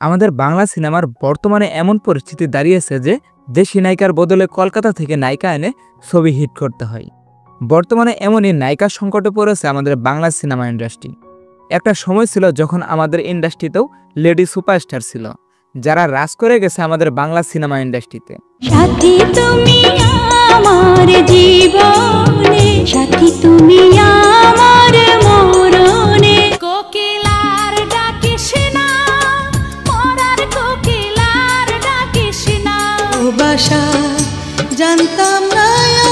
আমাদের বাংলা সিনেমার বর্তমানে এমন পরিস্থিতি দাঁড়িয়েছে যে দেশি নায়িকার বদলে কলকাতা থেকে নায়িকা এনে ছবি হিট করতে হয়। বর্তমানে এমনই নায়িকার সংকটে পড়েছে আমাদের বাংলা সিনেমা ইন্ডাস্ট্রি। একটা সময় ছিল যখন আমাদের ইন্ডাস্ট্রিতেও লেডি সুপারস্টার ছিল, যারা রাজ করে গেছে আমাদের বাংলা সিনেমা ইন্ডাস্ট্রিতে। সাথী তুমি আমার জীবনে, সাথী তুমি আমার মরণে। কোকিলার ডাকিস না, পরার কোকিলার ডাকিস না। ও বাসা জানতাম না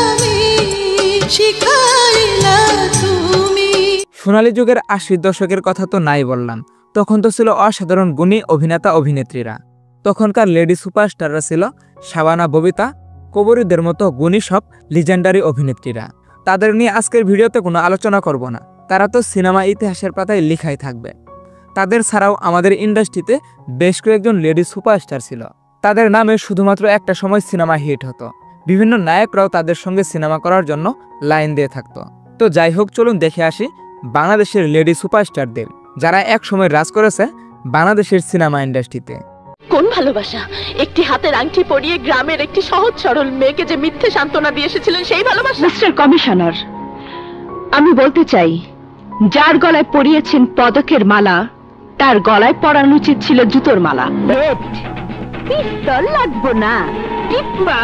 আমি, শিখাইলা তুমি। সোনালী যুগের ৮০ দশকের কথা তো নাই বললাম, তখন তো ছিল অসাধারণ গুণী অভিনেতা অভিনেত্রীরা। তখনকার লেডি সুপারস্টাররা ছিল শাবানা, ববিতা, কবরীদের মতো গুণী সব লিজেন্ডারি অভিনেত্রীরা। তাদের নিয়ে আজকের ভিডিওতে কোনো আলোচনা করব না, তারা তো সিনেমা ইতিহাসের পাতায় লেখাই থাকবে। তাদের ছাড়াও আমাদের ইন্ডাস্ট্রিতে বেশ কয়েকজন লেডি সুপারস্টার ছিল। তাদের নামে শুধুমাত্র একটা সময় সিনেমা হিট হতো, বিভিন্ন নায়করাও তাদের সঙ্গে সিনেমা করার জন্য লাইন দিয়ে থাকতো। তো যাই হোক, চলুন দেখে আসি বাংলাদেশের লেডি সুপারস্টারদের, যারা এক সময় রাজ করেছে বাংলাদেশের সিনেমা ইন্ডাস্ট্রিতে। কোন ভালোবাসা? একটি হাতের আংটি পরিয়ে গ্রামের একটি সহজ সরল মেয়েকে যে মিথ্যে সান্ত্বনা দিয়ে এসেছিলেন, সেই ভালোবাসা? মিস্টার কমিশনার, আমি বলতে চাই, যার গলায় পরিয়েছেন পদকের মালা, তার গলায় পরানো উচিত ছিল জুতোর মালা। পিস্তল লাগবো না, টিপা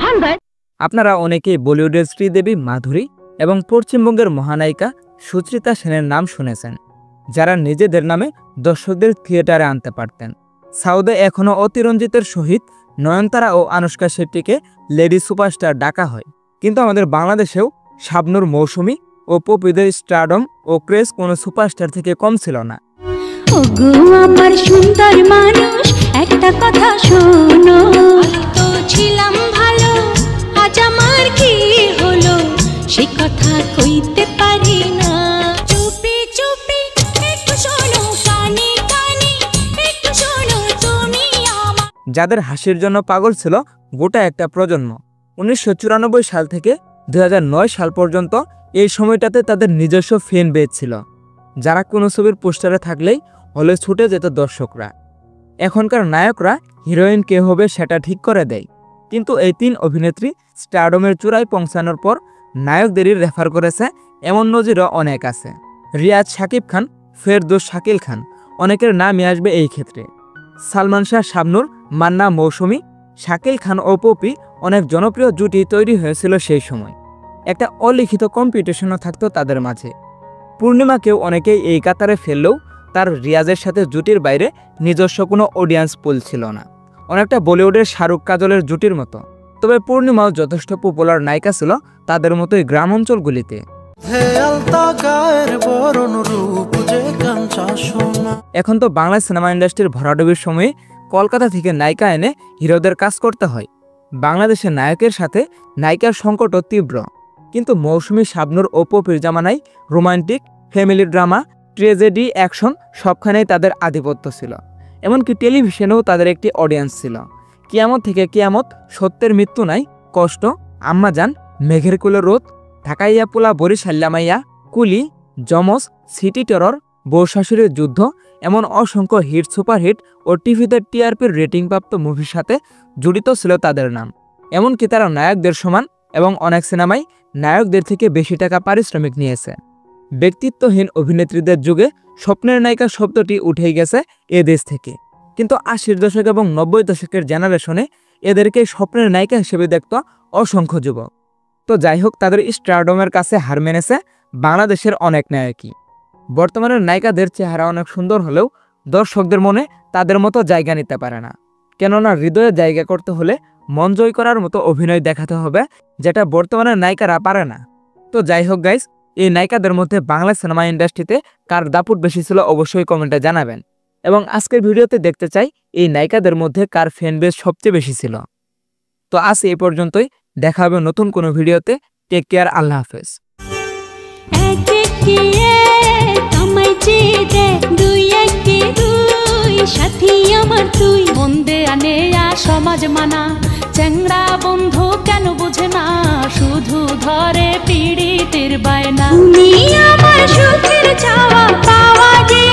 হান্দায়। আপনারা অনেকেই বলিউডের শ্রীদেবী মাধুরী এবং পশ্চিমবঙ্গের মহানায়িকা সুচিত্রা সেনের নাম শুনেছেন, যারা নিজেদের নামে দর্শকদের থিয়েটারে আনতে পারতেন। সাউথে এখনও অতিরঞ্জিতের সহিত নয়নতারা ও আনুষ্কা শেট্টিকে লেডি সুপারস্টার ডাকা হয়, কিন্তু আমাদের বাংলাদেশেও শাবনূর, মৌসুমী ও পপিদের স্টারডম ও ক্রেজ কোনো সুপারস্টার থেকে কম ছিল না। ওগো আমার সুন্দর মানুষ, একটা কথা শোনো। আমি তো ছিলাম ভালো, আজ আমার কি হলো সে কথা কইতে পারি না। চুপি চুপি একটু শোনো, কানে কানে একটু শোনো তুমি আমার। যাদের হাসির জন্য পাগল ছিল গোটা একটা প্রজন্ম। 1994 সাল থেকে 2009 সাল পর্যন্ত এই সময়টাতে তাদের নিজস্ব ফ্যান বেজ ছিল, যারা কোনো ছবির পোস্টারে থাকলেই হলে ছুটে যেত দর্শকরা। এখনকার নায়করা হিরোইন কে হবে সেটা ঠিক করে দেয়, কিন্তু এই তিন অভিনেত্রী স্টারডমের চূড়ায় পৌঁছানোর পর নায়কদেরই রেফার করেছে, এমন নজিরও অনেক আছে। রিয়াজ, শাকিব খান, ফেরদৌস, শাকিল খান, অনেকের নামই আসবে এই ক্ষেত্রে। সালমান শাহ, শাবনূর, মান্না, মৌসুমী, শাকিল খান ও পপি অনেক জনপ্রিয় জুটি তৈরি হয়েছিল সেই সময়। একটা অলিখিত কম্পিটিশনও থাকতো তাদের মাঝে। পূর্ণিমাকেও অনেকেই এই কাতারে ফেললেও তার রিয়াজের সাথে জুটির বাইরে নিজস্ব কোনো অডিয়েন্স পুল ছিল না, অনেকটা বলিউডের শাহরুখ কাজলের জুটির মতো। তবে পূর্ণিমাও যথেষ্ট পপুলার নায়িকা ছিল তাদের মতোই গ্রাম অঞ্চলগুলিতে। এখন তো বাংলা সিনেমা ইন্ডাস্ট্রির ভরাডুবির সময়ে কলকাতা থেকে নায়িকা এনে হিরোদের কাজ করতে হয়। বাংলাদেশের নায়কের সাথে নায়িকার সংকটও তীব্র, কিন্তু মৌসুমী, শাবনূর ও পপির জামানায় romantic, family drama, tragedy, action সবখানেই তাদের আধিপত্য ছিল। এমনকি টেলিভিশনেও তাদের একটি অডিয়েন্স ছিল। কিয়ামত থেকে কিয়ামত, সত্যের মৃত্যু নাই, কষ্ট, আম্মাজান, মেঘের কুলে রোদ, ঢাকাইয়া পোলা, বরিশাল্লা মাইয়া, কুলি, যমজ, সিটি টেরর, বউ শাশুড়ির যুদ্ধ, এমন অসংখ্য হিট, সুপারহিট ও টিভিতে টিআরপির রেটিংপ্রাপ্ত মুভির সাথে জড়িত ছিল তাদের নাম। এমনকি তারা নায়কদের সমান এবং অনেক সিনেমায় নায়কদের থেকে বেশি টাকা পারিশ্রমিক নিয়েছে। ব্যক্তিত্বহীন অভিনেত্রীদের যুগে স্বপ্নের নায়িকা শব্দটি উঠে গেছে এ দেশ থেকে, কিন্তু 80 দশক এবং 90 দশকের জেনারেশনে এদেরকে স্বপ্নের নায়িকা হিসেবে দেখত অসংখ্য যুবক। তো যাই হোক, তাদের স্টারডমের কাছে হার মেনেছে বাংলাদেশের অনেক নায়কই। বর্তমানের নায়িকাদের চেহারা অনেক সুন্দর হলেও দর্শকদের মনে তাদের মতো জায়গা নিতে পারে না, কেননা হৃদয়ে জায়গা করতে হলে মন জয় করার মতো অভিনয় দেখাতে হবে, যেটা বর্তমানের নায়িকারা পারে না। তো যাই হোক গাইস, এই নায়িকাদের মধ্যে বাংলা সিনেমা ইন্ডাস্ট্রিতে কার দাপুট বেশি ছিল অবশ্যই কমেন্টে জানাবেন, এবং আজকের ভিডিওতে দেখতে চাই এই নায়িকাদের মধ্যে কার ফ্যান বেস সবচেয়ে বেশি ছিল। তো আজ এই পর্যন্তই, দেখা হবে নতুন কোনো ভিডিওতে। টেক কেয়ার, আল্লাহ হাফেজ। সাথী আমার তুই, বন্দে আনে সমাজ মানা, চ্যাংড়া বন্ধু কেন বুঝে না, শুধু ধরে পীড়িতের বায়না। তুমি আমার সুখের চাওয়া পাওয়া যে